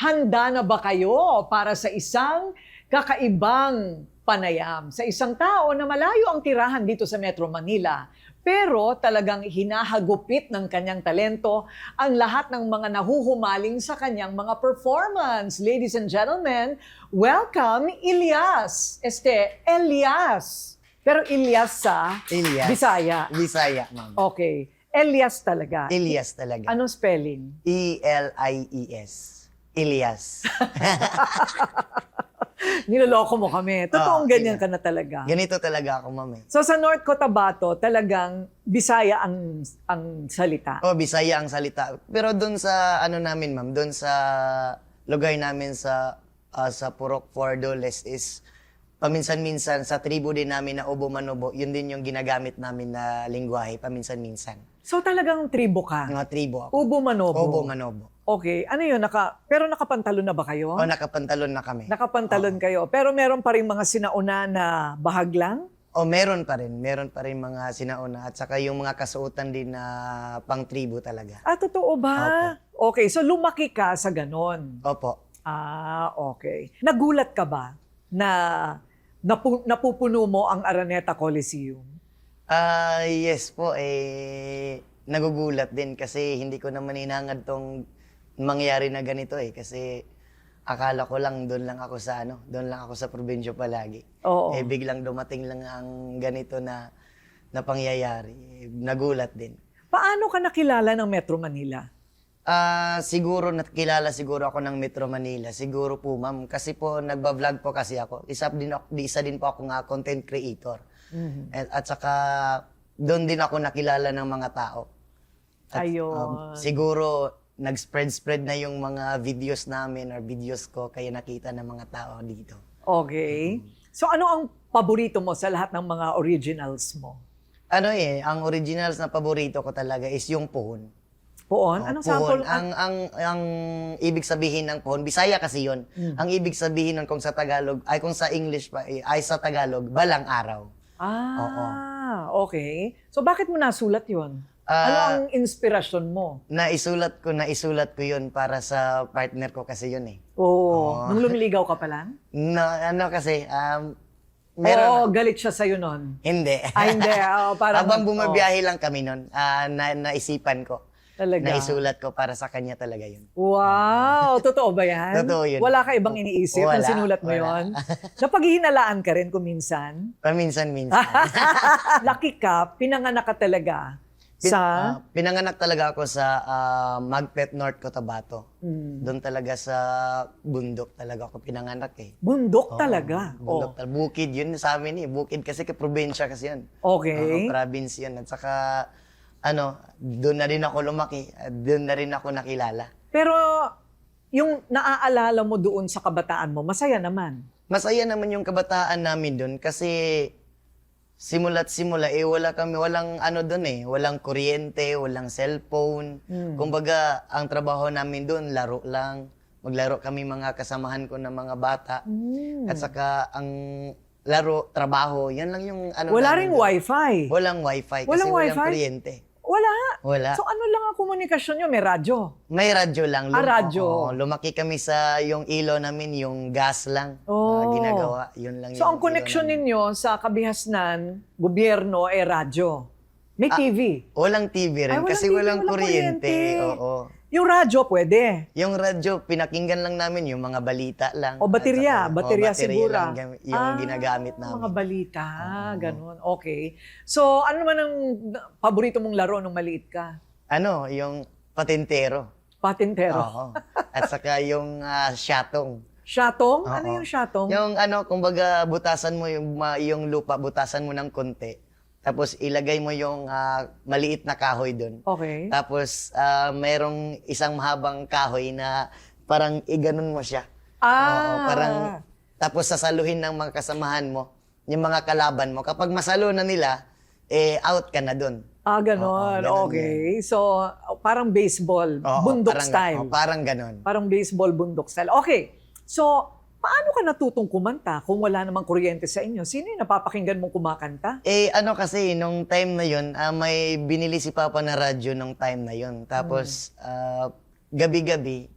Handa na ba kayo para sa isang kakaibang panayam? Sa isang tao na malayo ang tirahan dito sa Metro Manila, pero talagang hinahagupit ng kanyang talento ang lahat ng mga nahuhumaling sa kanyang mga performance. Ladies and gentlemen, welcome Elias. Elias. Pero Elias sa Elias. Bisaya. Bisaya, ma'am. Okay. Elias talaga. Elias talaga. Anong spelling? E-L-I-E-S. Elias. Niloloko mo kami. Totoong ganyan ka na talaga. Ganito talaga ako, ma'am. So sa North Cotabato, talagang Bisaya ang salita. Oh, Bisaya ang salita. Pero doon sa ano namin, ma'am, doon sa lugar namin sa Purok Fordoles is paminsan-minsan sa tribo din namin na Obo Manobo, yun din yung ginagamit namin na lingwahe paminsan-minsan. So talagang tribo ka? Mga tribo ako. Ubo Manobo? Obo Manobo. Okay. Ano yun? Pero nakapantalon na ba kayo? Oh, nakapantalon na kami. Nakapantalon kayo. Pero meron pa rin mga sinauna na bahag lang? Oh, meron pa rin. Meron pa rin mga sinauna at saka yung mga kasuotan din na pang tribo talaga. Ah, totoo ba? Okay. So lumaki ka sa ganon? Opo. Ah, okay. Nagulat ka ba na napupuno mo ang Araneta Coliseum? Yes po, nagugulat din kasi hindi ko naman hinangad tong mangyari na ganito kasi akala ko lang doon lang ako sa probinsya palagi. Oo. Biglang dumating lang ang ganito na pangyayari. Nagulat din. Paano ka nakilala ng Metro Manila? Siguro nakilala siguro ako ng Metro Manila. Siguro po, ma'am, kasi po nagba-vlog po kasi ako. Isa din po ako nga content creator. Mm-hmm. At saka doon din ako nakilala ng mga tao. At, Ayun. siguro nag-spread na yung mga videos namin or videos ko kaya nakita ng mga tao dito. Okay. So ano ang paborito mo sa lahat ng mga originals mo? Ang originals na paborito ko talaga is yung puhon. Puhon? Anong Puhon. sample? Ang ibig sabihin ng puhon, Bisaya kasi yun. Ang ibig sabihin nun kung sa Tagalog, kung sa English pa, ay sa Tagalog, balang araw. Okay. So bakit mo nasulat yun? Ano ang inspirasyon mo? Naisulat ko yun para sa partner ko kasi yun Nung lumiligaw ka pa lang? Kasi, Galit siya sa'yo nun? Hindi. Hindi. Parang, Habang bumabiyahe lang kami nun, naisipan ko. Talaga? Naisulat ko para sa kanya talaga yun. Wow! Totoo ba yan? Totoo yun. Wala ka ibang iniisip Wala, nung sinulat mo wala. yun? Napaghihinalaan ka rin kung minsan? Paminsan-minsan. Lucky ka, pinanganak ka talaga Pinanganak talaga ako sa Magpet, North Cotabato. Doon talaga sa bundok talaga ako pinanganak Bundok talaga? Bundok talaga. Bukid yun sa amin Bukid kasi probinsya kasi yun. Okay. Province yun. At saka, doon na rin ako lumaki. Doon na rin ako nakilala. Pero yung naaalala mo doon sa kabataan mo, masaya naman. Masaya naman yung kabataan namin doon kasi simula't simula, walang walang kuryente, walang cellphone. Kumbaga, ang trabaho namin doon, laro lang. Maglaro kami mga kasamahan ko ng mga bata. At saka, ang laro, trabaho, yan lang yung Wala ring wifi. Walang wifi kasi Walang walang wifi? kuryente. Wala. So ano lang ang komunikasyon nyo? May radyo? May radyo lang. Radyo. Lumaki kami sa yung ilo namin, yung gas lang ginagawa. Yun lang So ang yung connection ilo namin. ninyo sa kabihasnan, gobyerno, radyo. May TV. Walang TV rin Ay, walang kasi TV, walang walang kuryente. kuryente. Oo. Yung radyo, pwede. Yung radyo, pinakinggan lang namin yung mga balita lang. O baterya. At saka, Baterya siguro. lang yung ginagamit namin. Mga balita. Ganun. Okay. So ano naman ang paborito mong laro nung maliit ka? Yung patintero. Patintero. Oo. At saka yung syatong. Shatong? Ano Oo. yung shatong? Yung kumbaga butasan mo yung lupa, butasan mo ng konti. Tapos ilagay mo yung maliit na kahoy doon. Okay. Tapos mayroong isang mahabang kahoy na parang iganon mo siya. Parang tapos sasaluhin ng mga kasamahan mo, yung mga kalaban mo. Kapag masalo na nila, out ka na doon. Ganon. Ganon Okay. So, parang baseball, bundok style. Parang ganon. Parang baseball, bundok style. Okay. So, paano ka natutong kumanta kung wala namang kuryente sa inyo? Sino yung napapakinggan mong kumakanta? Kasi, nung time na yun, may binili si Papa na radyo nung time na yun. Tapos, gabi-gabi,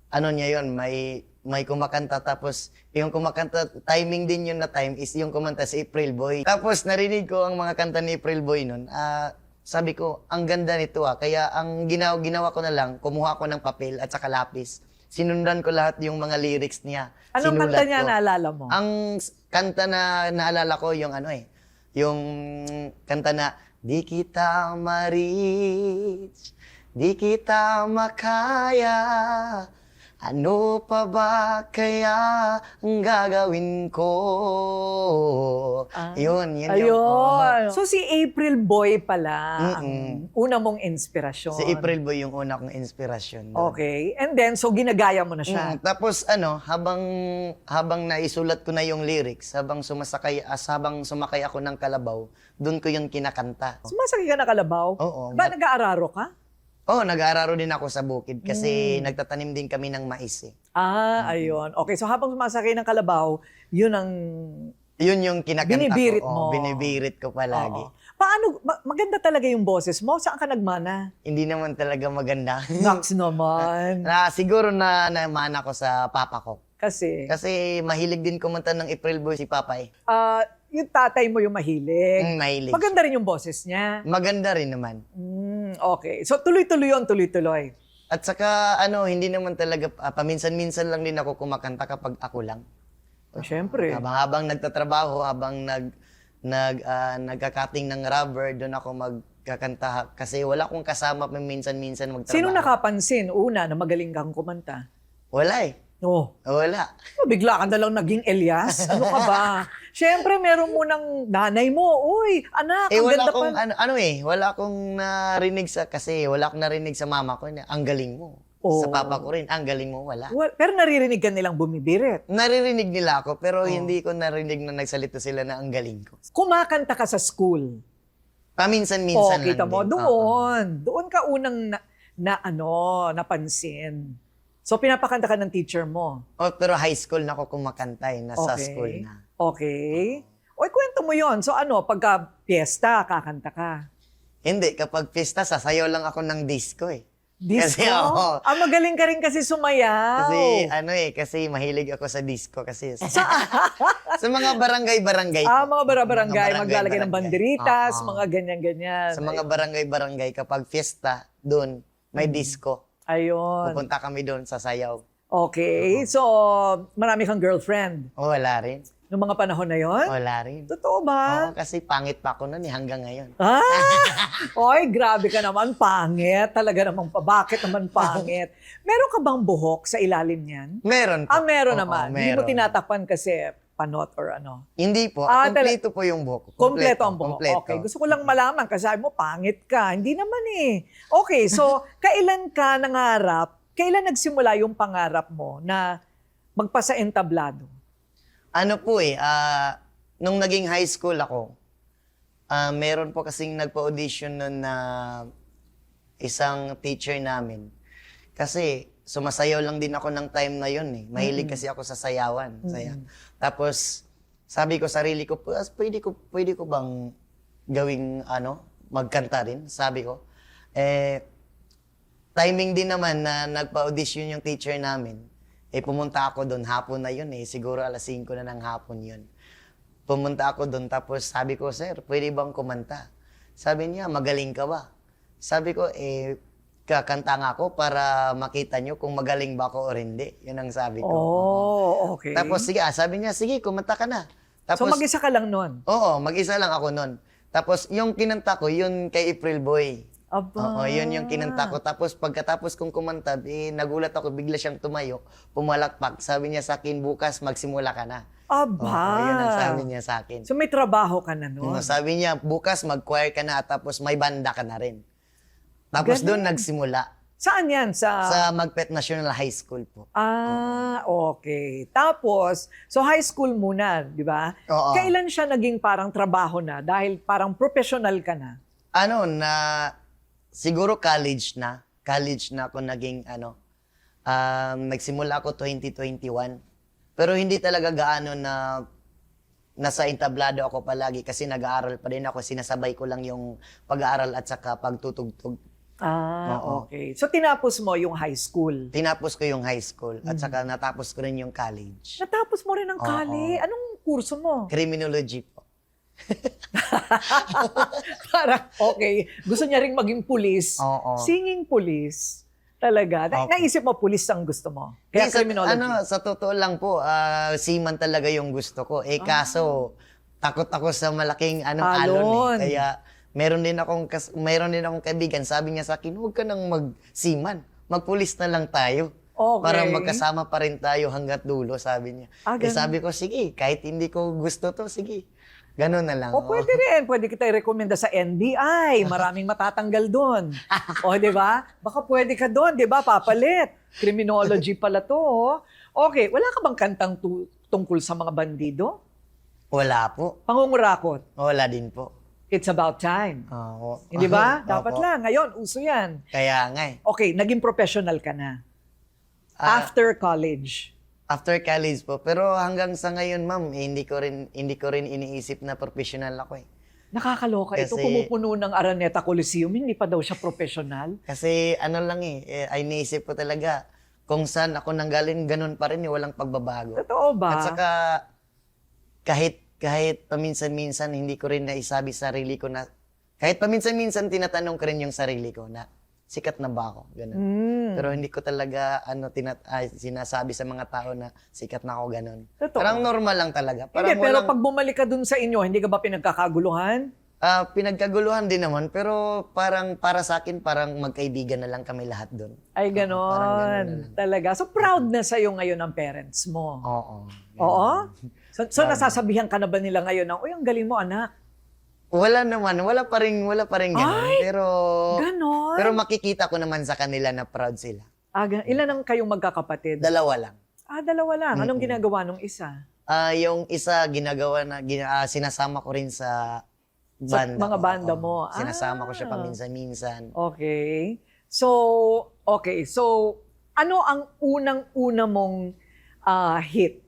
ano niya yon, may kumakanta, tapos yung kumakanta, timing din yun na time is yung kumanta si April Boy. Tapos narinig ko ang mga kanta ni April Boy nun. Sabi ko, ang ganda nito Kaya ang ginawa ko na lang, kumuha ko ng papel at saka lapis. Sinundan ko lahat yung mga lyrics niya. Anong Sinulat kanta niya ko. naalala mo? Ang kanta na naalala ko yung yung kanta na, di kita ma-reach, di kita makaya, ano pa ba kaya ang gagawin ko? Yun yung... Ayun. So si April Boy pala ang Mm-mm. una mong inspirasyon. Si April Boy yung una kong inspirasyon. doon. Okay. And then, so ginagaya mo na siya. Tapos habang naisulat ko na yung lyrics, habang sumakay ako ng kalabaw, doon ko yung kinakanta. Sumasakay ka na kalabaw? Oo. Ba nag-aararo ka? Nag-aararo din ako sa bukid kasi nagtatanim din kami ng mais Ayun. Okay, so habang sumasakay ng kalabaw, yun ang... Yun yung kinakanta Binibirit ko. mo. Binibirit ko palagi. Oo. Paano, maganda talaga yung boses mo? Saan ka nagmana? Hindi naman talaga maganda. Nax naman. Siguro na namana ko sa papa ko. Kasi, Kasi mahilig din kumanta ng April Boy si Papa yung tatay mo yung mahilig. Mahilig. Maganda rin yung boses niya. Maganda rin naman. Okay. So tuloy-tuloy yun, tuloy-tuloy. At saka hindi naman talaga, paminsan-minsan lang din ako kumakanta kapag ako lang. Siyempre. Habang nagtatrabaho, habang nagkakating ng rubber, doon ako magkakanta. Kasi wala akong kasama minsan-minsan magtrabaho. Sino nakapansin una na magaling kang kumanta? Wala Wala. Bigla ka na lang naging Elias? Ano ka ba? Siyempre, meron mo ng nanay mo. Uy, anak, ang Wala ganda akong, pa. wala akong narinig wala akong narinig sa mama ko na, ang galing mo. Oh. Sa papa ko rin, ang galing mo, wala. Pero naririnig ka nilang bumibirit. Naririnig nila ako, pero hindi ko narinig na nagsalita sila na ang galing ko. Kumakanta ka sa school. Paminsan-minsan lang Kita mo, din. doon ka unang napansin. So, pinapakanta ka ng teacher mo. Pero high school na ako kumakanta nasa school na. Okay. Oy, kwento mo yon. So, pagka piyesta, kakanta ka. Hindi, kapag pista, sasayaw lang ako ng disco Disco? Kasi ako. Magaling ka rin kasi sumayaw. Kasi mahilig ako sa disco kasi. Sa mga barangay-barangay. Mga barangay, Mga maglalagay ng banderitas, Oo. mga ganyan-ganyan. Sa mga barangay-barangay, kapag fiesta, doon, may disco. Ayun. Pupunta kami doon sa sayaw. Okay. So, marami kang girlfriend. Wala rin. Noong mga panahon na yon? Wala rin. Totoo ba? Kasi pangit pa ako noon hanggang ngayon. Oy, grabe ka naman, pangit. Talaga namang, bakit naman pangit? Meron ka bang buhok sa ilalim niyan? Meron po. Meron Oo, naman. Hindi mo meron. tinatakpan kasi panot or ano. Hindi po. Kompleto po yung buhok. Kompleto ang buhok. Kompleto. Okay, gusto ko lang malaman kasi sabi mo, pangit ka. Hindi naman eh. Okay, so, kailan ka nangarap, kailan nagsimula yung pangarap mo na magpasa entablado? Nung naging high school ako, meron po kasing nagpa-audition nun na isang teacher namin. Kasi sumasayaw lang din ako ng time na yun Mahilig kasi ako sa sayawan. Tapos, sabi ko sarili ko, pwede ko bang gawing magkanta rin? Sabi ko. Timing din naman na nagpa-audition yung teacher namin. Pumunta ako doon, hapon na yun siguro 5:00 na ng hapon yun. Pumunta ako doon, tapos sabi ko, sir, pwede bang kumanta? Sabi niya, magaling ka ba? Sabi ko, kakanta nga ako para makita nyo kung magaling ba ako o hindi. Yun ang sabi ko. Okay. Tapos sige, sabi niya, sige, kumanta ka na. So Tapos, mag-isa ka lang nun? Oo, mag-isa lang ako nun. Tapos yung kinanta ko, yun kay April Boy. Aba. Yun yung kinanta ko. Tapos pagkatapos kong kumanta, nagulat ako, bigla siyang tumayo, pumalakpak. Sabi niya sa akin, bukas magsimula ka na. Aba. Yun ang sabi niya sa akin. So may trabaho ka na nun? Sabi niya, bukas mag-choir ka na at tapos may banda ka na rin. Tapos Galing. doon nagsimula. Saan yan? Sa Magpet National High School po. Okay. Tapos, so high school muna, di ba? Oo. Kailan siya naging parang trabaho na? Dahil parang professional ka na? Siguro college na. College na ako naging nagsimula ako 2021. Pero hindi talaga gaano na nasa entablado ako palagi kasi nag-aaral pa rin ako. Sinasabay ko lang yung pag-aaral at saka pagtutugtog. Oo. Okay. So tinapos mo yung high school. Tinapos ko yung high school at saka natapos ko rin yung college. Natapos mo rin ang Oo. college. Anong kurso mo? Criminology po. Parang, okay, gusto niya ring maging pulis. Oo. Singing pulis. Talaga. Opo. Naisip mo pulis ang gusto mo. Kaya Sa, criminology. sa totoo lang po, seaman talaga yung gusto ko. Kaso, takot ako sa malaking alon Alon. Kaya, meron din akong kaibigan, sabi niya sa akin, huwag ka nang mag-seaman. Magpulis na lang tayo. Okay. Para magkasama pa rin tayo hanggat dulo, sabi niya. Ganun. Sabi ko, sige, kahit hindi ko gusto to, sige. Ganun na lang. O pwede rin. Pwede kita i-recommenda sa NBI. Maraming matatanggal doon. O, di ba? Baka pwede ka doon, di ba? Papalit. Criminology pala to. Oh. Okay. Wala ka bang kantang tungkol sa mga bandido? Wala po. Pangungurakot. Wala din po. It's about time. Oo. Hindi ba? Opo. Dapat lang. Ngayon, uso yan. Kaya nga eh. Okay, naging professional ka na. After college. After college po. Pero hanggang sa ngayon, ma'am, hindi ko rin iniisip na professional ako eh. Nakakaloka. Ito Kasi- pumupuno ng Araneta Coliseum. Hindi pa daw siya professional. Kasi ano lang ay iniisip ko talaga, kung saan ako nanggaling, ganun pa rin, walang pagbabago. Totoo ba? At saka, kahit paminsan-minsan, hindi ko rin naisabi sa sarili ko na, kahit paminsan-minsan, tinatanong ko rin yung sarili ko na, sikat na ba ako? Ganun. Pero hindi ko talaga sinasabi sa mga tao na sikat na ako ganun. Totoo. Parang normal lang talaga. Parang Hindi, pero pag bumalik ka dun sa inyo, hindi ka ba pinagkakaguluhan? pinagkaguluhan din naman, pero parang para sa akin, parang magkaibigan na lang kami lahat doon. Ay, Parang ganun na ganon. lang. Talaga. So, proud na sa'yo ngayon ang parents mo. Oo. Oo? So nasasabihan ka na ba nila ngayon na, uy, ang galing mo, anak? Wala naman, wala pa rin ganun. Ay! Pero Ganon. pero makikita ko naman sa kanila na proud sila. Ilan ang kayong magkakapatid? Dalawa lang. Dalawa lang. Anong ginagawa nung isa? Yung isa sinasama ko rin sa banda. mga ko. banda Oo. mo. Sinasama ko siya paminsan-minsan. Okay. So, ano ang unang-una mong hit?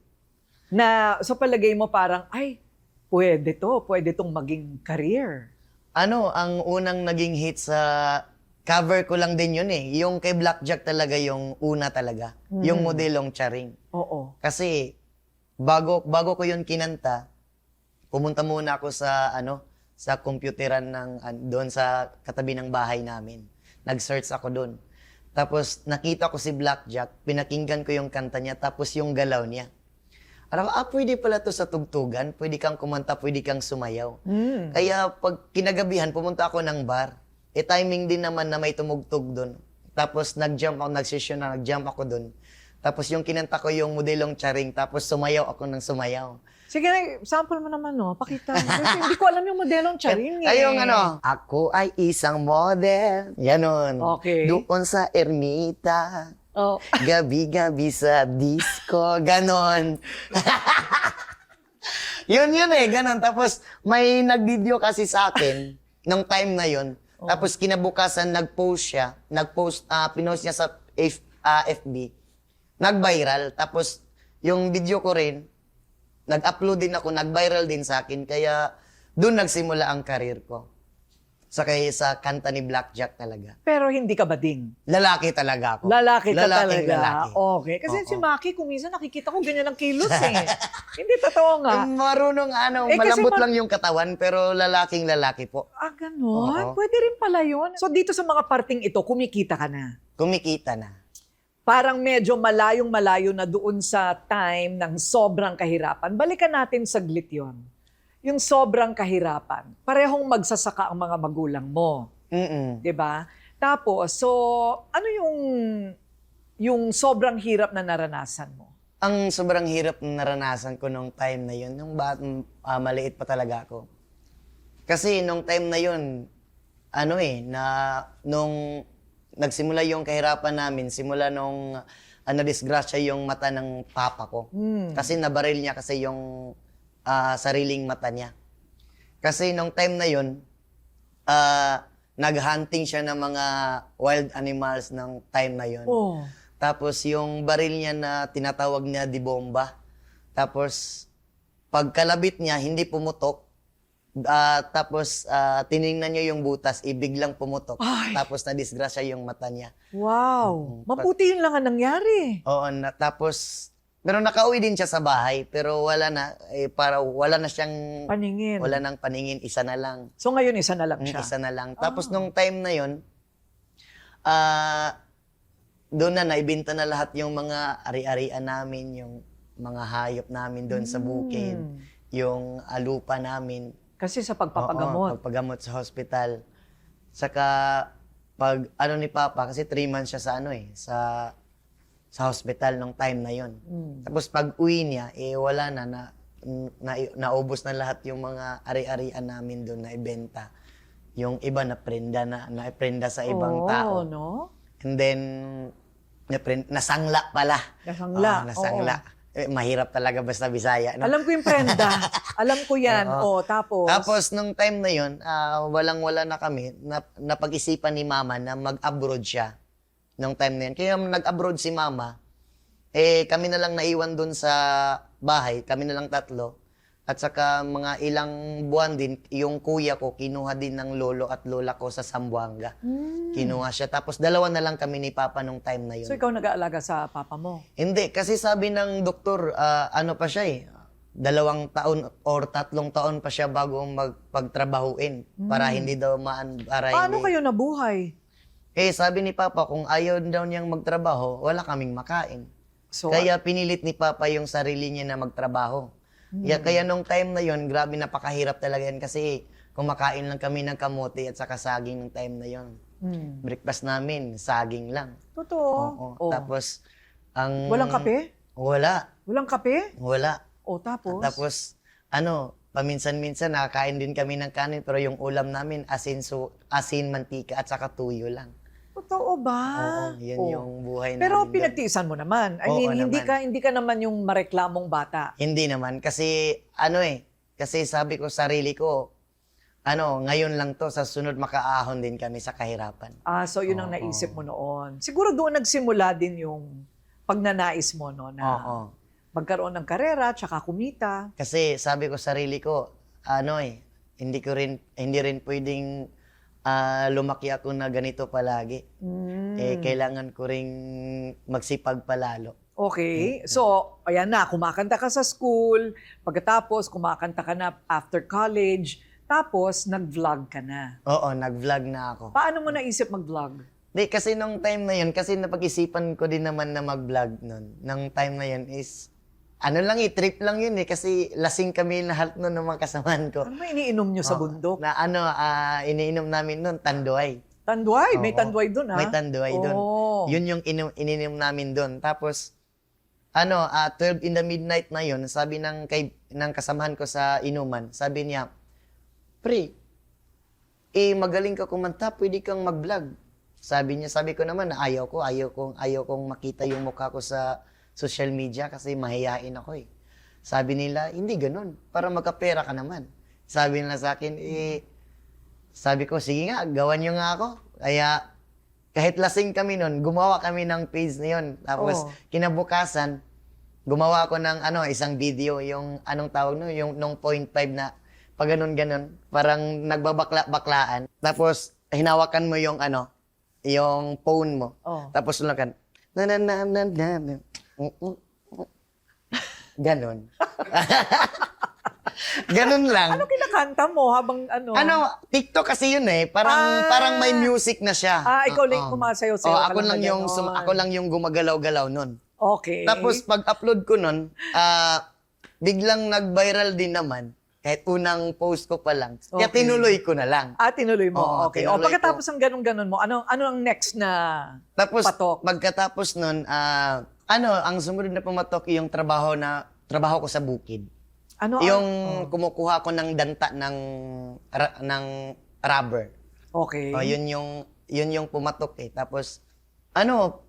Na sa palagay mo parang, ay, pwede tong maging career. Ang unang naging hit sa cover ko lang din yun eh. Yung kay Blackjack talaga yung una talaga. Yung modelong Charing. Oo. Kasi bago ko yun kinanta, pumunta muna ako sa computeran doon sa katabi ng bahay namin. Nag-search ako doon. Tapos nakita ko si Blackjack, pinakinggan ko yung kanta niya, tapos yung galaw niya. Alam ko, pwede pala to sa tugtugan, pwede kang kumanta, pwede kang sumayaw. Kaya pag kinagabihan, pumunta ako ng bar. Timing din naman na may tumugtog doon. Tapos nag-jump ako doon. Tapos yung kinanta ko yung modelong Charing, tapos sumayaw ako ng sumayaw. Sige, sample mo naman, no? Pakita mo. Kasi hindi ko alam yung modelong Charing eh. Ay, yung ako ay isang model. Yanon. Okay. Doon sa ermita. Oh. Gabi-gabi sa disco. Ganon. yun ganon. Tapos may nag-video kasi sa akin nung time na yun. Tapos kinabukasan pinost niya sa FB. Nag-viral. Tapos yung video ko rin, nag-upload din ako, nag-viral din sa akin. Kaya doon nagsimula ang karir ko. Sa kanta ni Blackjack talaga. Pero hindi ka bading. Lalaki talaga ako. Lalaki ka Lalaking talaga. lalaki. Okay. Kasi Oo. si Maki, kung minsan nakikita ko ganyan ang kilos eh. Hindi totoo nga. Marunong kasi malambot lang yung katawan, pero lalaking lalaki po. Ganon? Oo. Pwede rin pala yun. So dito sa mga parting ito, kumikita ka na. Kumikita na. Parang medyo malayong-malayo na doon sa time ng sobrang kahirapan. Balikan natin saglit yon. Yung sobrang kahirapan. Parehong magsasaka ang mga magulang mo. Mm-mm. 'Di ba? Tapos, so, ano yung sobrang hirap na naranasan mo? Ang sobrang hirap na naranasan ko nung time na yun, nung maliit pa talaga ako. Kasi nung time na yun, nung nagsimula yung kahirapan namin, simula nung disgrasya yung mata ng papa ko. Kasi nabaril niya kasi yung sariling mata niya. Kasi nung time na yun, nag-hunting siya ng mga wild animals ng time na yun. Oh. Tapos yung baril niya na tinatawag niya di bomba. Tapos pagkalabit niya, hindi pumutok. Tapos tiningnan niya yung butas, biglang pumutok. Ay. Tapos na-disgrasya yung mata niya. Wow. Mabuti yun lang ang nangyari. Oo, tapos, pero nakauwi din siya sa bahay, pero wala na, para wala na siyang, Paningin. wala nang paningin, isa na lang. So ngayon, isa na lang siya. Isa na lang. Tapos nung time na yun, doon na naibenta na lahat yung mga ari-arian namin, yung mga hayop namin doon sa bukid, yung lupa namin. Kasi sa Oo, pagpapagamot. pagpagamot sa hospital. Saka, pag ano ni Papa, kasi 3 months siya sa sa hospital nung time na yon. Tapos pag uwi niya, wala naubos na lahat yung mga ari-arian namin doon na ibenta. Yung iba na-prenda sa ibang tao. No? And then, nasangla pala. Nasangla. Oo, nasangla. Mahirap talaga basta Bisaya. No? Alam ko yung prenda. Alam ko yan. Tapos? Tapos, nung time na yun, walang-wala na kami, napag-isipan ni Mama na mag-abroad siya. Nung time na yun. Kaya nag-abroad si Mama, kami na lang naiwan dun sa bahay, kami na lang 3. At saka mga ilang buwan din, yung kuya ko, kinuha din ng lolo at lola ko sa Zamboanga. Kinuha siya. Tapos 2 na lang kami ni Papa nung time na yun. So ikaw nag-aalaga sa papa mo? Hindi, kasi sabi ng doktor, ano pa siya 2 taon or 3 taon pa siya bago magpagtrabahuin para hindi daw Paano kayo nabuhay? Sabi ni Papa, kung ayaw daw niyang magtrabaho, wala kaming makain. So, Kaya pinilit ni Papa yung sarili niya na magtrabaho. Kaya nung time na yon, grabe napakahirap talaga yan kasi kumakain lang kami ng kamote at saka saging nung time na yon. Breakfast namin, saging lang. Totoo. Oo. Tapos, Walang kape? Wala. Walang kape? Wala. Tapos? Tapos, paminsan-minsan nakakain din kami ng kanin pero yung ulam namin asin, mantika at saka tuyo lang. Totoo ba? Oo, yan yung buhay namin. Pero doon. pinagtiisan mo naman. I Oo mean, naman. hindi ka naman yung mareklamong bata. Hindi naman kasi kasi sabi ko sarili ko ngayon lang to, sa sunod makaahon din kami sa kahirapan. So yun ang naisip mo noon. Siguro doon nagsimula din yung pagnanais mo no na magkaroon ng karera tsaka kumita. Kasi sabi ko sarili ko hindi rin pwedeng lumaki ako na ganito palagi. Kailangan ko ring magsipag palalo. Okay. So, ayan na, kumakanta ka sa school, pagkatapos kumakanta ka na after college, tapos nag-vlog ka na. Oo, nag-vlog na ako. Paano mo naisip mag-vlog? Di, kasi nung time na yun, kasi napag-isipan ko din naman na mag-vlog nun. Nung time na yun is, trip lang yun kasi lasing kami lahat nun ng mga kasamahan ko. Ano ba iniinom nyo sa bundok? Na iniinom namin nun, tanduay. Tanduay? May Oo. tanduay doon, ha? May tanduay doon. Yun yung ininom namin doon. Tapos, 12 in the midnight na yun, sabi ng kasamahan ko sa inuman, sabi niya, Pre, magaling ka kumanta, pwede kang mag-vlog. Sabi ko naman, ayaw kong makita yung mukha ko sa social media kasi mahihain ako eh. Sabi nila, hindi ganun, para magkapera ka naman. Sabi nila sa akin, sabi ko, sige nga, gawan nyo nga ako. Kaya, kahit lasing kami nun, gumawa kami ng page na yun. Tapos, kinabukasan, gumawa ako ng isang video, yung anong tawag no, yung nung 0.5 na, pag ganun-ganun, parang nagbabakla-baklaan. Tapos, hinawakan mo yung yung phone mo. Tapos, ulakan, Ganon. Ganon lang. Ano kinakanta mo habang TikTok kasi yun eh. Parang may music na siya. Ikaw lang kumasayaw-sayaw ka Ako lang yung gumagalaw-galaw nun. Okay. Tapos pag-upload ko nun, biglang nag-viral din naman. Kahit unang post ko pa lang. Kaya tinuloy ko na lang. Tinuloy mo. Oo, Okay. tinuloy Pagkatapos ng ganun-ganun mo, ano ang next na Tapos, patok? pagkatapos nun, ang sumunod na pumatok yung trabaho ko sa bukid. Yung kumukuha ko ng danta ng rubber. Okay. Yun yung pumatok eh. Tapos,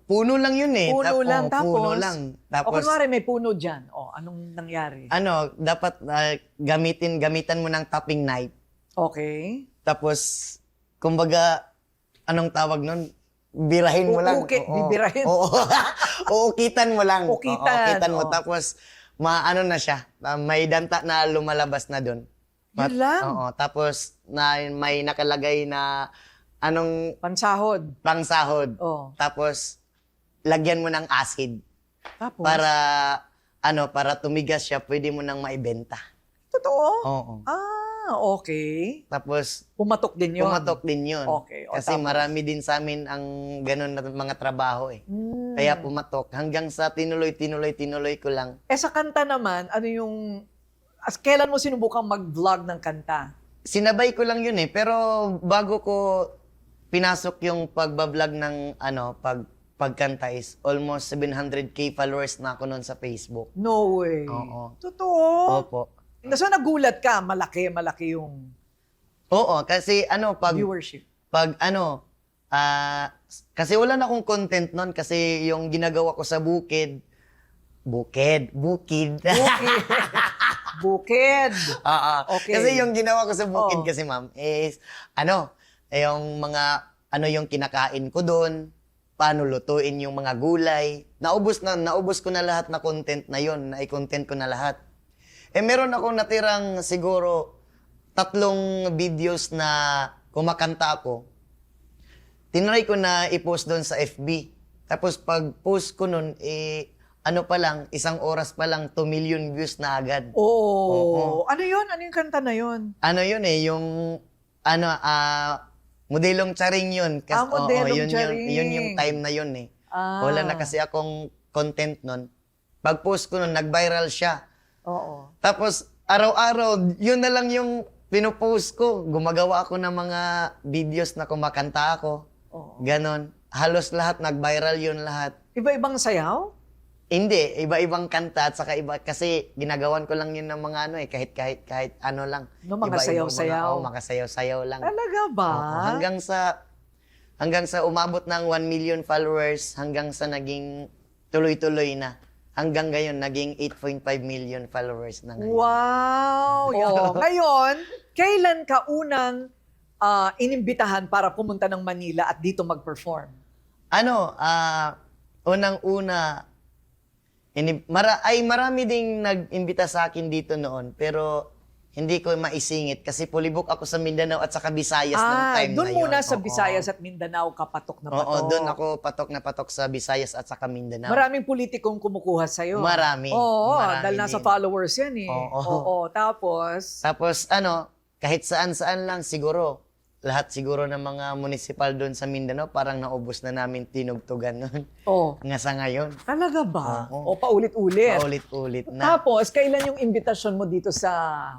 puno lang yun eh. Puno lang, tapos? Puno lang. Tapos, kunwari may puno dyan. Anong nangyari? dapat gamitan mo ng topping knife. Okay. Tapos, kumbaga, anong tawag nun? Birahin mo lang. Bibirahin. Oo. Uukitan mo lang. Ukitan, Uukitan mo. Tapos, na siya. May danta na lumalabas na doon. Yun lang. Oo, tapos may nakalagay na anong Pansahod. pangsahod. Oh. Tapos lagyan mo ng acid Tapos? para tumigas siya, pwede mo nang maibenta. Totoo? Oo. Okay. Tapos Pumatok din yun. pumatok din yun. Okay, o Kasi tapos? marami din sa amin ang ganun na mga trabaho eh. Mm. Kaya pumatok hanggang sa tinuloy ko lang. Sa kanta naman, ano yung... kailan mo sinubukang mag-vlog ng kanta? Sinabay ko lang yun eh, pero bago ko pinasok yung pagbablog ng pagkanta is almost 700k followers na ako noon sa Facebook. No way. Oo. Totoo? Opo. So nagulat ka, malaki yung Oo, kasi viewership. kasi wala na akong content noon kasi yung ginagawa ko sa bukid. Bukid. Oo. Okay. Kasi yung ginawa ko sa bukid Oo. kasi ma'am is yung mga yung kinakain ko doon, paano lutuin yung mga gulay. Naubos ko na lahat na content na yon, na-content ko na lahat. Meron akong natirang siguro 3 videos na kumakanta ako. Tinry ko na i-post doon sa FB. Tapos pag-post ko nun, pa lang, 1 oras pa lang, 2 million views na agad. Oo. Ano yun? Ano yung kanta na yun? Modelong charing yun. Modelong charing. Yun yung time na yun eh. Wala na kasi akong content nun. Pag-post ko nun, nag-viral siya. Oo. Tapos, araw-araw, yun na lang yung pinopost ko. Gumagawa ako ng mga videos na kumakanta ako. Oo. Ganon. Halos lahat, nag-viral yun lahat. Iba-ibang sayaw? Hindi, iba-ibang kanta at saka iba, kasi ginagawan ko lang yun ng mga kahit ano lang. No, mga Iba-ibang sayaw-sayaw. mga sayaw-sayaw lang. Talaga ba? Oo, hanggang sa umabot ng 1 million followers, hanggang sa naging tuloy-tuloy na. Hanggang ngayon, naging 8.5 million followers na ngayon. Wow! Ngayon, kailan ka unang inimbitahan para pumunta ng Manila at dito mag-perform? Unang-una, marami ding nag-imbita sa akin dito noon, pero hindi ko maisingit kasi pulibok ako sa Mindanao at sa Visayas ng time na doon yun. muna sa Oo. Visayas at Mindanao ka patok na patok. Oo, doon ako patok na patok sa Visayas at saka Mindanao. Maraming politikong kumukuha sa'yo. Marami. Oo, Marami dahil nasa din. followers yan eh. Oo. Tapos, Tapos kahit saan-saan lang siguro, lahat siguro ng mga municipal doon sa Mindanao, parang naubos na namin tinugtugan noon. Nga sa ngayon. Talaga ba? Oo. O paulit-ulit? Paulit-ulit na. Tapos, kailan yung imbitasyon mo dito sa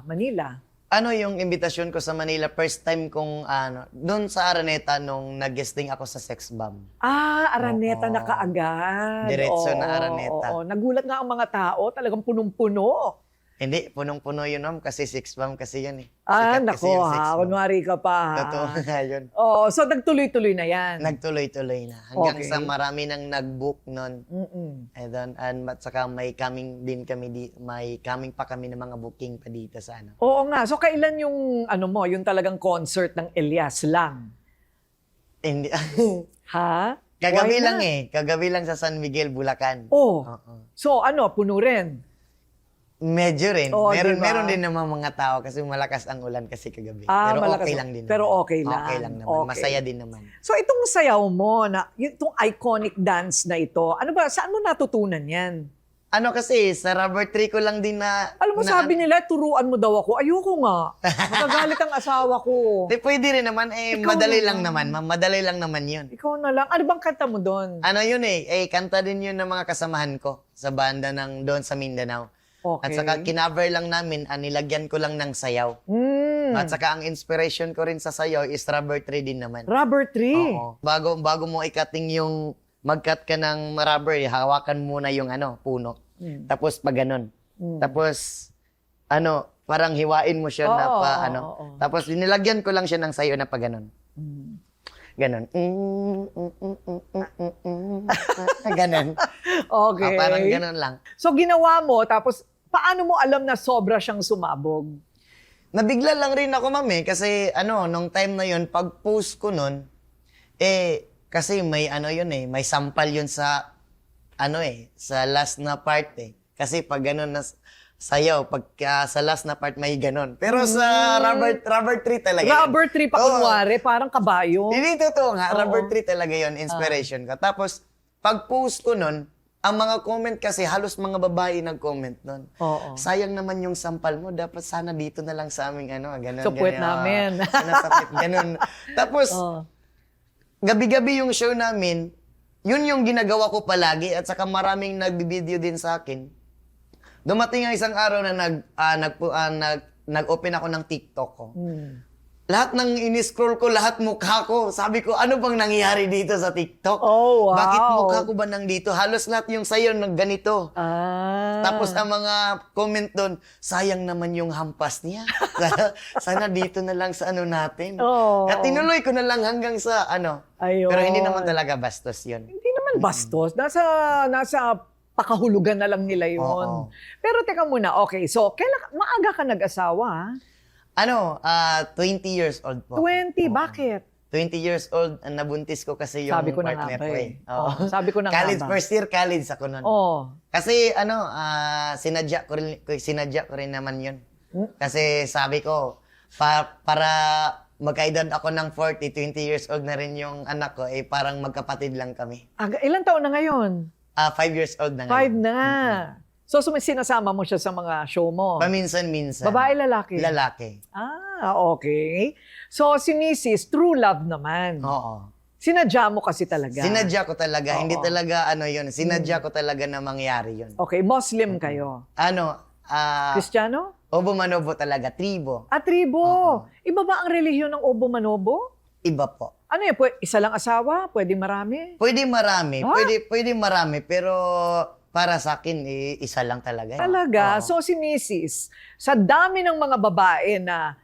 Manila? Yung invitation ko sa Manila, first time kong, doon sa Araneta nung nag-guesting ako sa Sex Bomb. Araneta Oo. na kaagad. Diretso Oo, na Araneta. oo. Nagulat nga ang mga tao, talagang punong-puno. Hindi, punong-puno yun, ma'am, kasi Sex Bomb kasi yan eh. Sikat kasi Nako yung Sex ha, Bomb. kunwari ka pa ha. Totoo nga yun. Oo, so nagtuloy-tuloy na yan. Nagtuloy-tuloy na. Hanggang Okay. sa marami nang nag-book nun. Mm-mm. At saka may coming pa kami ng mga booking pa dito sa Oo nga, so kailan yung yung talagang concert ng Elias lang? Hindi. Ha? Kagabi Why lang not? Kagabi lang sa San Miguel, Bulacan. Oh, Oo. so puno rin. Medyo rin. Oo, meron diba? Meron din naman mga tao kasi malakas ang ulan kasi kagabi. Pero Malakas. okay lang din Pero naman. okay lang. Okay lang naman. Okay. Masaya din naman. So itong sayaw mo, itong iconic dance na ito, saan mo natutunan yan? Kasi sa rubber tree ko lang din na... Alam mo, sabi nila, turuan mo daw ako. Ayoko nga. Magagalit ang asawa ko. Pwede rin naman. Ikaw Madali na lang lang. naman. Ma'am, madali lang naman yun. Ikaw na lang. Ano bang kanta mo doon? Yun kanta din yun ng mga kasamahan ko sa banda ng doon sa Mindanao. Okay. At saka kinaver lang namin, nilagyan ko lang ng sayaw. At saka ang inspiration ko rin sa sayaw is rubber tree din naman. Rubber tree. Oo. Bago mo ikating yung mag-cut ka ng rubber, hawakan muna yung puno. Tapos pag ganun. Tapos parang hiwain mo siya na pa oo. Tapos nilagyan ko lang siya ng sayo na pa ganun. Ganon. Ganon. Okay. Parang ganon lang. So ginawa mo, tapos paano mo alam na sobra siyang sumabog? Nabigla lang rin ako, ma'am, kasi nung time na yun, pag-post ko nun, kasi may may sampal yun sa, sa last na part, Kasi pag gano'n, sayaw. Pagka sa last na part may ganon. Pero sa rubber tree talaga yun. Rubber tree pa Oo. kunwari, parang kabayo. Hindi totoo nga, Oo. rubber tree talaga yon, inspiration ko. Tapos, pag-post ko nun, ang mga comment kasi, halos mga babae nag-comment nun. Oo. Sayang naman yung sampal mo, dapat sana dito na lang sa aming ganun. Sa puwet namin. Sinasapit, ganun. Tapos, Oo. gabi-gabi yung show namin, yun yung ginagawa ko palagi at saka maraming nagbibideo din sa akin. Dumating ang isang araw na nag-open ako ng TikTok ko. Lahat ng in-scroll ko, lahat mukha ko. Sabi ko, ano bang nangyayari dito sa TikTok? Oh, wow. Bakit mukha ko ba nandito? Halos lahat yung sayo ng ganito. Tapos ang mga comment doon, sayang naman yung hampas niya. Sana dito na lang sa natin. Oo. At tinuloy ko na lang hanggang sa Ayun. Pero hindi naman talaga bastos yun. Hindi naman bastos. Nasa pakahulugan na lang nila yun. Oo. Pero teka muna, okay. So, maaga ka nag-asawa, ha? 20 years old po. 20, Oo. bakit? 20 years old, nabuntis ko kasi yung Sabi ko na nga partner ba ko eh. Oo. Oo, sabi ko na nga college, ba. first year college ako nun. Oh. Kasi sinadya ko rin naman yun. Kasi sabi ko, para magkaedad ako ng 40, 20 years old na rin yung anak ko, parang magkapatid lang kami. Ilang taon na ngayon? 5 years old na 5 ngayon. na. So, sinasama mo siya sa mga show mo? Paminsan-minsan. Babae, lalaki? Lalaki. Okay. So, si Mrs. True Love naman. Oo. Sinadya mo kasi talaga. Sinadya ko talaga. Oo. Hindi talaga yun. Sinadya ko talaga na mangyari yun. Okay, Muslim kayo. Kristiyano? Obo Manobo talaga. Tribo. Tribo. Oo. Iba ba ang relihiyon ng Obo Manobo? Iba po. Ano yan? Isa lang asawa? Pwede marami? Pwede marami. Ah? Pwede marami. Pero para sa akin, isa lang talaga. Talaga? Oo. So si Mrs., sa dami ng mga babae na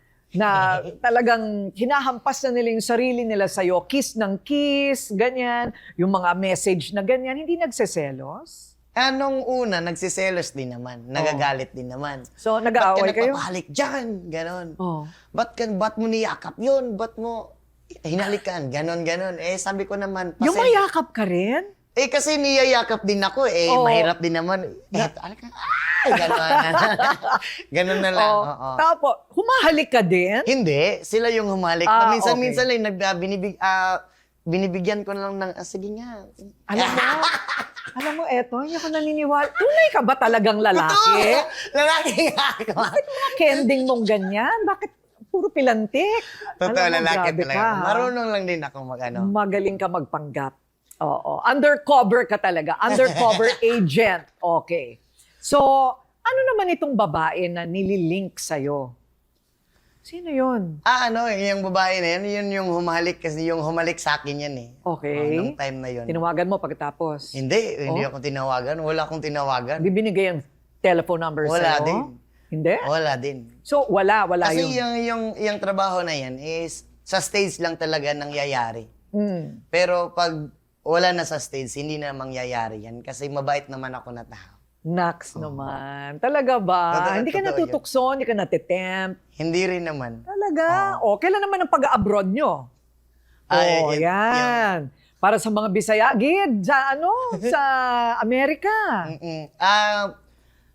talagang hinahampas na nila yung sarili nila sa'yo, kiss ng kiss, ganyan, yung mga message na ganyan, hindi nagseselos? Anong una, nagsiselos din naman. Nagagalit din naman. So Ba't nag-aaway ka kayo? napapahalik dyan? Ganon. Oh. Ba't mo niyakap yun? Ba't mo hinalikan? Ganon. Sabi ko naman, Yung mayakap ka rin? kasi niyayakap din ako. Oo. Mahirap din naman. Ganon. Ganon na lang. Oo. Tapos, humahalik ka din? Hindi, sila yung humalik. Minsan lang binibigyan ko na lang ng, sige nga. Alam mo, eto, hindi ako naniniwala. Tunay ka ba talagang lalaki? Lalaki nga ako. Bakit mga kending mong ganyan? Bakit puro pilantik? Totoo, Alam mo, lalaki grabe talaga. ka, ha? Marunong lang din ako Magaling ka magpanggap. Oo. Undercover ka talaga. Undercover agent. Okay. So, ano naman itong babae na nililink sa'yo? Sino yun? yung babae na yun yung humalik kasi yung humalik sa akin yan eh. Okay. Nung time na yun. Tinawagan mo pagkatapos? Hindi ako tinawagan. Wala akong tinawagan. Bibinigay ang telephone number Wala sa'yo? din. Hindi? Wala din. So, wala Kasi yun. yung trabaho na yan is sa stage lang talaga nangyayari. Mm. Pero pag wala na sa stage, hindi na mangyayari yan kasi mabait naman ako na tao. Naks naman. Talaga ba? Totoo, Hindi ka totoo natutukso, hindi ka natitempt. Hindi rin naman. Talaga? Kailan naman ang pag-abroad nyo? Yan. Para sa mga Bisaya, gid, sa Amerika.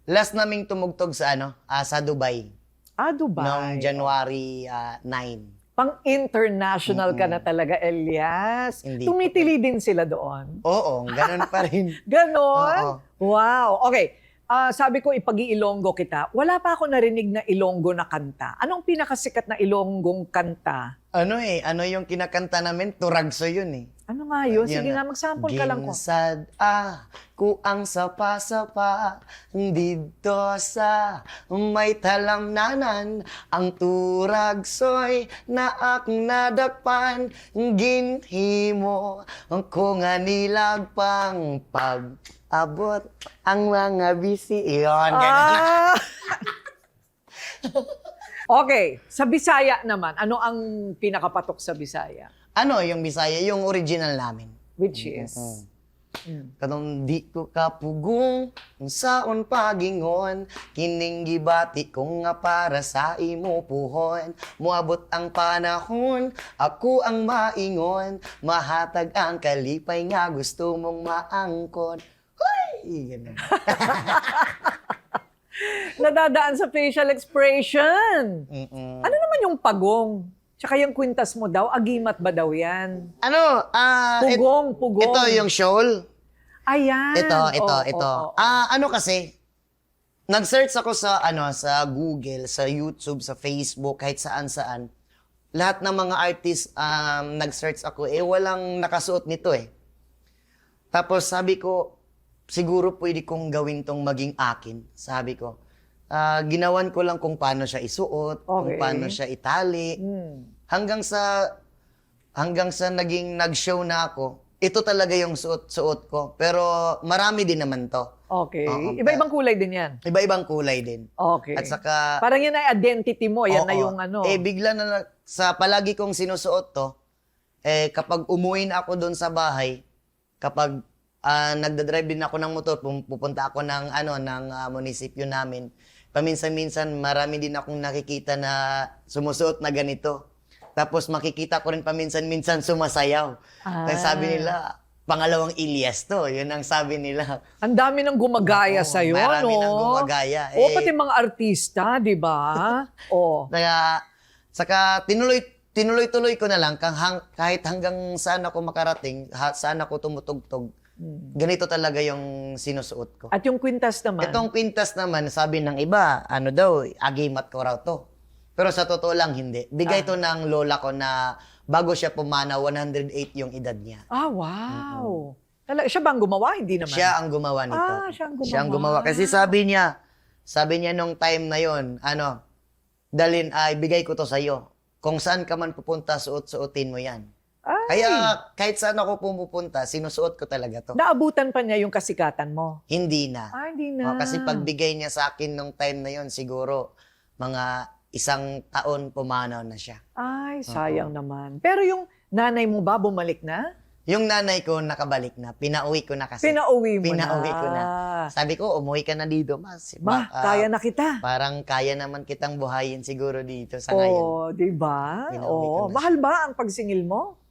Last naming tumugtog sa sa Dubai. Dubai. Noong January 9. Pang-international ka na talaga, Elias. Hindi. Tumitili din sila doon. Oo, ganun pa rin. Ganon? Oo. Wow. Okay. Sabi ko, ipag-iilonggo kita. Wala pa ako narinig na Ilonggo na kanta. Anong pinakasikat na Ilonggong kanta? Ano yung kinakanta namin? Turagso yun eh. Ano nga yun? Sige Yun nga, mag-sample ka lang ko. Ginsad ku ang sapa-sapa dito sa may talamnanan ang turagsoy na akong nadakpan ginhimo ko nga nilagpang pag-abot ang mga bisi. Iyon, ganun. Okay, sa Bisaya naman, ano ang pinakapatok sa Bisaya? Yung Bisaya, yung original namin. Which is? Katong di ko kapugong saon pagingon kining gibati ko nga para sa imo puhon moabot ang panahon ako ang maingon mahatag ang kalipay nga gusto mong maangkon. Hoy! Ganun. nadadaan sa facial expression. Mm-mm. Ano naman yung pagong? Tsaka yung kwintas mo daw, agimat ba daw yan? Ano, Pugong. ito yung shawl. Ayan. Ito. Oo. Ano kasi, nag-search ako sa Google, sa YouTube, sa Facebook, kahit saan-saan. Lahat ng mga artist, nag-search ako, walang nakasuot nito eh. Tapos sabi ko, siguro pwede kong gawin tong maging akin. Sabi ko, ginawan ko lang kung paano siya isuot, kung Okay. paano siya itali. Hanggang sa naging nag-show na ako, ito talaga yung suot ko. Pero marami din naman to. Okay. Oo, Iba-ibang kulay din yan. Iba-ibang kulay din. Okay. At saka, Parang yan ay identity mo. Yan na oo, yung ano. bigla na, sa palagi kong sinusuot to, kapag umuwi na ako doon sa bahay, kapag nagdadrive din ako ng motor, pupunta ako ng munisipyo namin, paminsan-minsan marami din akong nakikita na sumusuot na ganito. Tapos makikita ko rin paminsan-minsan sumasayaw. Kaya sabi nila, pangalawang Ilyas to. Yun ang sabi nila. Ang dami ng gumagaya Oo, sa'yo, marami no? nang gumagaya. Oo, pati mga artista, di ba? Oo. Kaya, saka tinuloy-tuloy ko na lang kahit hanggang saan ako makarating, saan ako tumutugtog. Ganito talaga yung sinusuot ko. At yung kwintas naman. Itong kwintas naman, sabi ng iba, agimat ko raw to. Pero sa totoo lang, hindi. Bigay to ng lola ko na bago siya pumanaw, 108 yung edad niya. Wow. Siya ba ang gumawa? Hindi naman. Siya ang gumawa nito. Siya ang gumawa. Siya ang gumawa. Kasi sabi niya nung time na yon, dalin, bigay ko to sa'yo. Kung saan ka man pupunta, suot-suotin mo yan. Ay. Kaya kahit saan ako pumupunta, sinusuot ko talaga to. Naabutan pa niya yung kasikatan mo? Hindi na. Hindi na. Kasi pagbigay niya sa akin nung time na yon, siguro mga 1 taon pumanaw na siya. Ay, sayang naman. Pero yung nanay mo ba bumalik na? Yung nanay ko nakabalik na. Pinauwi ko na kasi. Pinauwi mo Pinauwi na. ko na. Sabi ko, umuwi ka na dito, mas. Ma, kaya na kita. Parang kaya naman kitang buhayin siguro dito sa ngayon. Oo, di ba? Pinauwi ko Oo. na siya. Mahal ba ang pagsingil mo?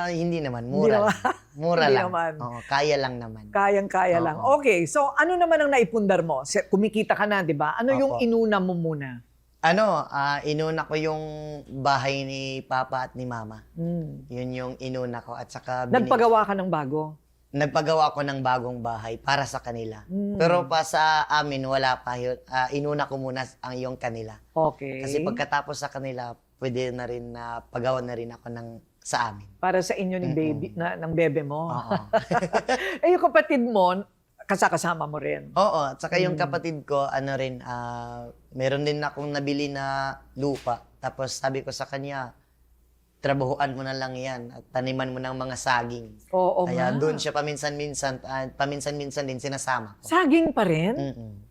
Hindi naman. Hindi Mura naman. lang. Mura Hindi lang. naman. Oo, kaya lang naman. Kayang-kaya Oo. lang. Okay, so ano naman ang naipundar mo? Kumikita ka na, di ba? Ano yung Opo. inuna mo muna? Inuna ko yung bahay ni Papa at ni Mama. Yun yung inuna ko. At saka Nagpagawa ka ng bago? nagpagawa ko ng bagong bahay para sa kanila. Pero pa sa amin, wala pa yun. Inuna ko muna ang yung kanila. Okay. Kasi pagkatapos sa kanila, pwede na rin na pagawa na rin ako sa amin. Para sa inyo ni baby, ng bebe mo. Oo. Yung kapatid mo, kasama mo rin. Oo. At saka yung kapatid ko, meron din akong nabili na lupa. Tapos sabi ko sa kanya, trabahuan mo na lang yan at taniman mo ng mga saging. Oo Kaya nga. doon siya paminsan-minsan din sinasama ko. Saging pa rin?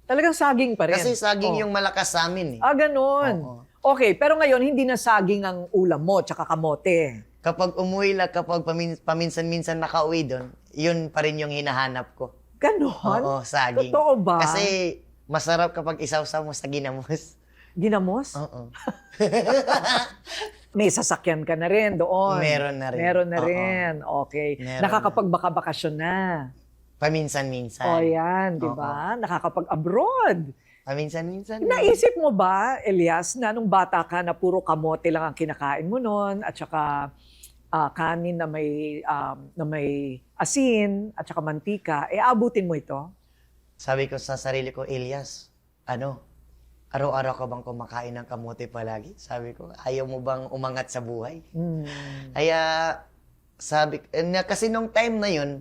Talagang saging pa rin? Kasi saging Oh. yung malakas sa amin eh. Ganun. Oo. Okay, pero ngayon, hindi na saging ang ulam mo, tsaka kamote. Kapag umuwi lang, kapag paminsan-minsan nakauwi doon, yun pa rin yung hinahanap ko. Ganon? Oo, saging. Totoo ba? Kasi masarap kapag isaw-saw mo sa ginamos. Ginamos? Oo. May sasakyan ka na rin doon. Meron na rin. Meron na Oo. rin. Okay. Meron Nakakapagbaka-bakasyon na. Paminsan-minsan. O yan, di ba? Nakakapag-abroad. Paminsan-minsan. Naisip mo ba, Elias, na nung bata ka na puro kamote lang ang kinakain mo noon at saka kanin na may asin at saka mantika, abutin mo ito? Sabi ko sa sarili ko, Elias, araw-araw ka bang kumakain ng kamote palagi? Sabi ko, ayaw mo bang umangat sa buhay? Kaya, kasi nung time na yun,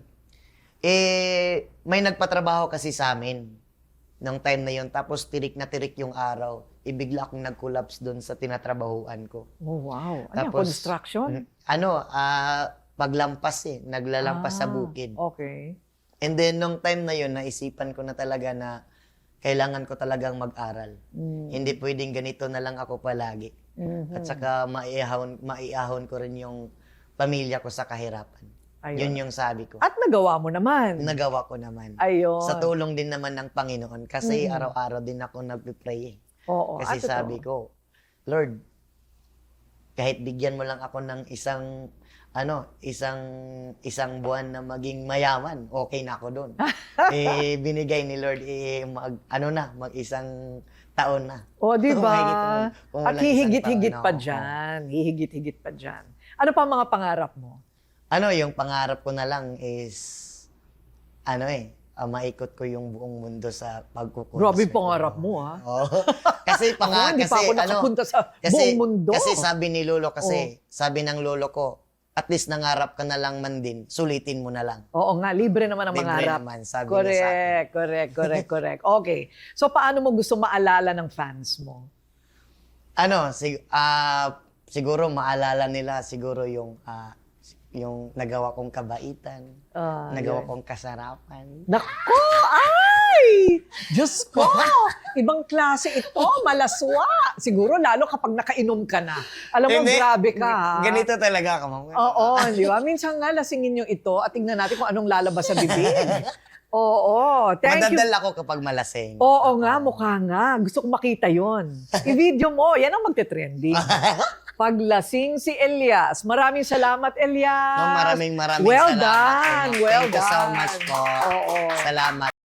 may nagpatrabaho kasi sa amin. Nung time na yun, tapos tirik na tirik yung araw. Ibigla akong nag-collapse doon sa tinatrabahuan ko. Oh, wow. Ano yan, Tapos, construction? Paglampas naglalampas sa bukid. Okay. And then, nung time na yun, naisipan ko na talaga na kailangan ko talagang mag-aral. Hindi pwedeng ganito na lang ako palagi. At saka maiahon ko rin yung pamilya ko sa kahirapan. Ayun. Yun yung sabi ko. At nagawa mo naman. Nagawa ko naman. Ayun. Sa tulong din naman ng Panginoon. Kasi araw-araw din ako nagpipray. Oo. Kasi sabi ko, Lord, kahit bigyan mo lang ako ng isang isang buwan na maging mayaman, okay na ako doon. Binigay ni Lord, mag-isang taon na. O, di Kung ba? kung At walang isang hihigit-higit taon pa ako. dyan. Hihigit-higit pa dyan. Ano pa ang mga pangarap mo? Yung pangarap ko na lang is, maikot ko yung buong mundo sa pagkukurso. Grabe pangarap mo, ha? Oo. Kasi Ako, hindi pa ako nakapunta sa buong mundo. Kasi sabi ni Lolo sabi ng Lolo ko, at least nangarap ka na lang man din, sulitin mo na lang. Oo nga, libre naman ang Libre mangarap. naman, sabi niya sa akin. Correct. Okay. So, paano mo gusto maalala ng fans mo? Siguro maalala nila siguro yung nagawa kong kabaitan, nagawa kong kasarapan. Nako! Ay! Diyos ko! Ibang klase ito, malaswa. Siguro lalo kapag nakainom ka na. Alam mo, Hindi, grabe ka, ha? Ganito talaga ka, ma'am. Oo, di ba? Minsan nga lasingin nyo ito at tingnan natin kung anong lalabas sa bibig. Oo, thank you. Madadal ako kapag malasing. Oo nga, mukha nga. Gusto ko makita yon. I-video mo, yan ang magte-trending. Paglasing si Elias. Maraming salamat, Elias. Ma'am, maraming Well salamat. done, well Thank you so done. much po. Oo. Salamat.